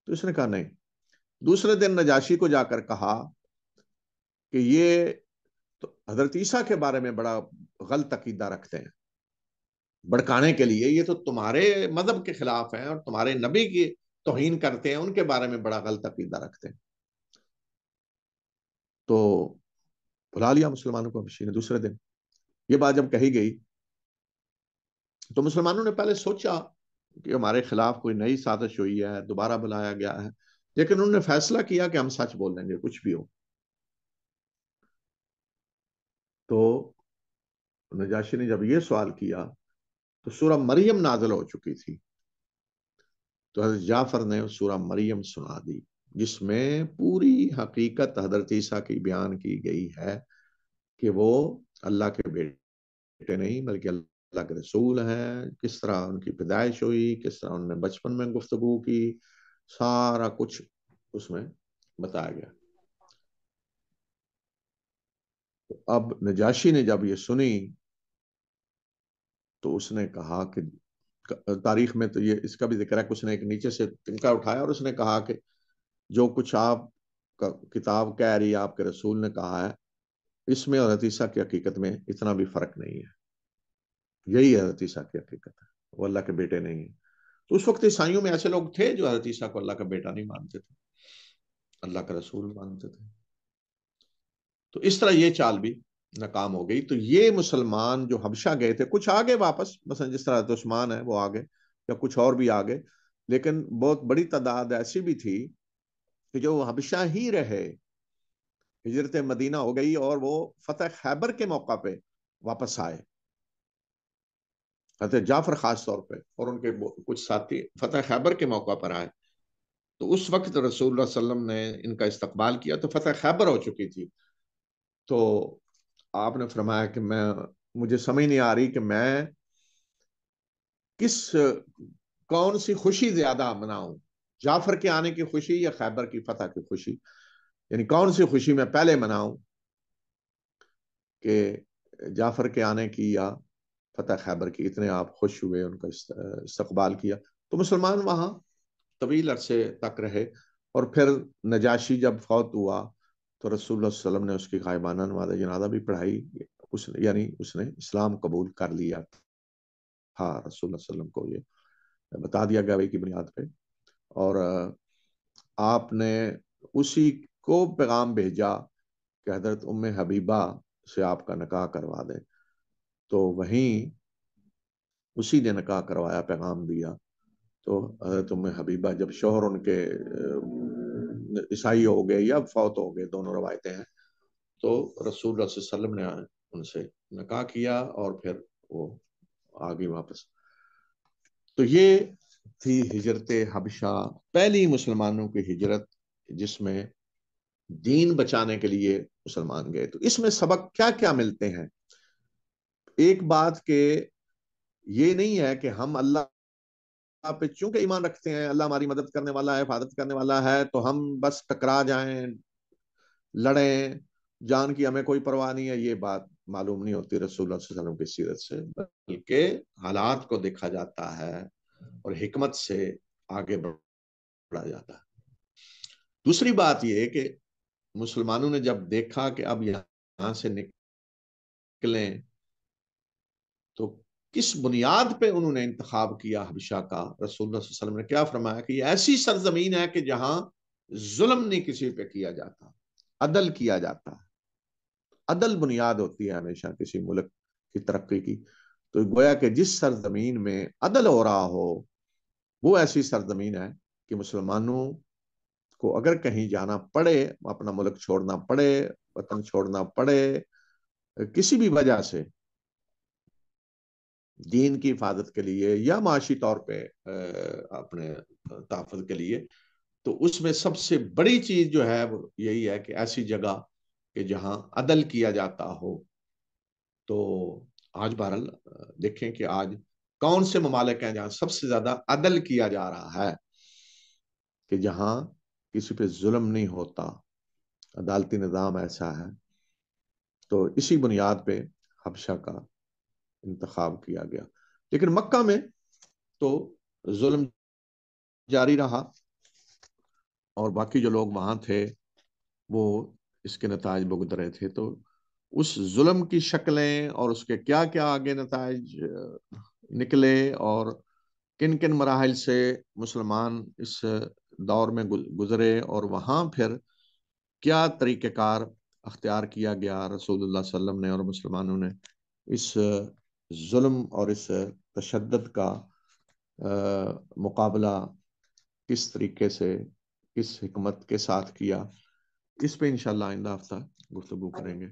تو اس نے کہا نہیں. دوسرے دن نجاشی کو جا کر کہا کہ یہ تو حضرت عیسیٰ کے بارے میں بڑا غلط عقیدہ رکھتے ہیں، بڑکانے کے لیے یہ تو تمہارے مذہب کے خلاف ہیں اور تمہارے نبی کی توہین کرتے ہیں، ان کے بارے میں بڑا غلط عقیدہ رکھتے ہیں. تو بلا لیا مسلمانوں کو حبشی نے دوسرے دن. یہ بات جب کہی گئی تو مسلمانوں نے پہلے سوچا کہ ہمارے خلاف کوئی نئی سازش ہوئی ہے، دوبارہ بلایا گیا ہے. لیکن انہوں نے فیصلہ کیا کہ ہم سچ بول لیں گے کچھ بھی ہو. تو نجاشی نے جب یہ سوال کیا تو سورہ مریم نازل ہو چکی تھی. تو حضرت جعفر نے سورہ مریم سنا دی جس میں پوری حقیقت حضرت عیسیٰ کی بیان کی گئی ہے کہ وہ اللہ کے بیٹے نہیں بلکہ اللہ کے رسول ہیں. کس طرح ان کی پیدائش ہوئی، کس طرح انہوں نے بچپن میں گفتگو کی، سارا کچھ اس میں بتایا گیا. اب نجاشی نے جب یہ سنی تو اس نے کہا کہ تاریخ میں تو یہ اس کا بھی ذکر ہے کہ اس نے ایک نیچے سے تنکا اٹھایا اور اس نے کہا کہ جو کچھ آپ کا کتاب کہہ رہی ہے، آپ کے رسول نے کہا ہے، اس میں اور حضرت عیسیٰ کی حقیقت میں اتنا بھی فرق نہیں ہے. یہی حضرت عیسیٰ کی حقیقت ہے، وہ اللہ کے بیٹے نہیں ہیں. تو اس وقت عیسائیوں میں ایسے لوگ تھے جو حضرت عیسیٰ کو اللہ کا بیٹا نہیں مانتے تھے، اللہ کا رسول مانتے تھے. تو اس طرح یہ چال بھی ناکام ہو گئی. تو یہ مسلمان جو حبشہ گئے تھے، کچھ آگے واپس، مثلا جس طرح حضرت عثمان ہے وہ آگے، یا کچھ اور بھی آگے، لیکن بہت بڑی تعداد ایسی بھی تھی کہ جو حبشہ ہی رہے. ہجرت مدینہ ہو گئی اور وہ فتح خیبر کے موقع پہ واپس آئے. حضرت جعفر خاص طور پہ اور ان کے کچھ ساتھی فتح خیبر کے موقع پر آئے. تو اس وقت رسول اللہ صلی اللہ علیہ وسلم نے ان کا استقبال کیا تو فتح خیبر ہو چکی تھی. تو آپ نے فرمایا کہ مجھے سمجھ نہیں آ رہی کہ میں کون سی خوشی زیادہ مناؤں، جعفر کے آنے کی خوشی یا خیبر کی فتح کی خوشی. یعنی کون سی خوشی میں پہلے مناؤں کہ جعفر کے آنے کی یا فتح خیبر کی. اتنے آپ خوش ہوئے، ان کا استقبال کیا. تو مسلمان وہاں طویل عرصے تک رہے. اور پھر نجاشی جب فوت ہوا تو رسول اللہ صلی اللہ علیہ وسلم نے اس کی غائبانہ نماز جنازہ بھی پڑھائی. یعنی اس نے اسلام قبول کر لیا تھا. رسول اللہ صلی اللہ علیہ وسلم کو یہ بتا دیا گیا کی بنیاد پہ، اور آپ نے اسی کو پیغام بھیجا کہ حضرت ام حبیبہ سے آپ کا نکاح کروا دیں. تو وہیں اسی نے نکاح کروایا، پیغام دیا. تو حضرت ام حبیبہ جب شوہر ان کے عیسائی ہو گئے یا فوت ہو گئے، دونوں روایتیں ہیں، تو رسول اللہ صلی اللہ علیہ وسلم نے ان سے نکاح کیا اور پھر وہ آگے واپس. تو یہ تھی ہجرت حبشہ، پہلی مسلمانوں کی ہجرت جس میں دین بچانے کے لیے مسلمان گئے. تو اس میں سبق کیا کیا ملتے ہیں؟ ایک بات کہ یہ نہیں ہے کہ ہم اللہ پہ چونکہ ایمان رکھتے ہیں، اللہ ہماری مدد کرنے والا ہے، حفاظت کرنے والا ہے، تو ہم بس ٹکرا جائیں، لڑیں، جان کی ہمیں کوئی پرواہ نہیں ہے. یہ بات معلوم نہیں ہوتی رسول اللہ صلی اللہ علیہ وسلم کی سیرت سے، بلکہ حالات کو دیکھا جاتا ہے اور حکمت سے آگے بڑھا جاتا ہے. دوسری بات یہ کہ مسلمانوں نے جب دیکھا کہ اب یہاں سے نکلیں تو کس بنیاد پہ انہوں نے انتخاب کیا حبشہ کا. رسول اللہ صلی اللہ علیہ وسلم نے کیا فرمایا کہ یہ ایسی سرزمین ہے کہ جہاں ظلم نہیں کسی پہ کیا جاتا، عدل کیا جاتا ہے. عدل بنیاد ہوتی ہے ہمیشہ کسی ملک کی ترقی کی. تو گویا کہ جس سرزمین میں عدل ہو رہا ہو وہ ایسی سرزمین ہے کہ مسلمانوں کو اگر کہیں جانا پڑے، اپنا ملک چھوڑنا پڑے، وطن چھوڑنا پڑے کسی بھی وجہ سے، دین کی حفاظت کے لیے یا معاشی طور پہ اپنے تحفظ کے لیے، تو اس میں سب سے بڑی چیز جو ہے وہ یہی ہے کہ ایسی جگہ کہ جہاں عدل کیا جاتا ہو۔ تو آج بہرحال دیکھیں کہ آج کون سے ممالک ہیں جہاں سب سے زیادہ عدل کیا جا رہا ہے، کہ جہاں کسی پہ ظلم نہیں ہوتا، عدالتی نظام ایسا ہے۔ تو اسی بنیاد پہ حبشہ کا انتخاب کیا گیا، لیکن مکہ میں تو ظلم جاری رہا، اور باقی جو لوگ وہاں تھے وہ اس کے نتائج بھگت رہے تھے۔ تو اس ظلم کی شکلیں اور اس کے کیا کیا آگے نتائج نکلے، اور کن کن مراحل سے مسلمان اس دور میں گزرے، اور وہاں پھر کیا طریقہ کار اختیار کیا گیا رسول اللہ صلی اللہ علیہ وسلم نے اور مسلمانوں نے اس ظلم اور اس تشدد کا مقابلہ کس طریقے سے، کس حکمت کے ساتھ کیا، اس پہ انشاءاللہ آئندہ ہفتہ گفتگو کریں گے۔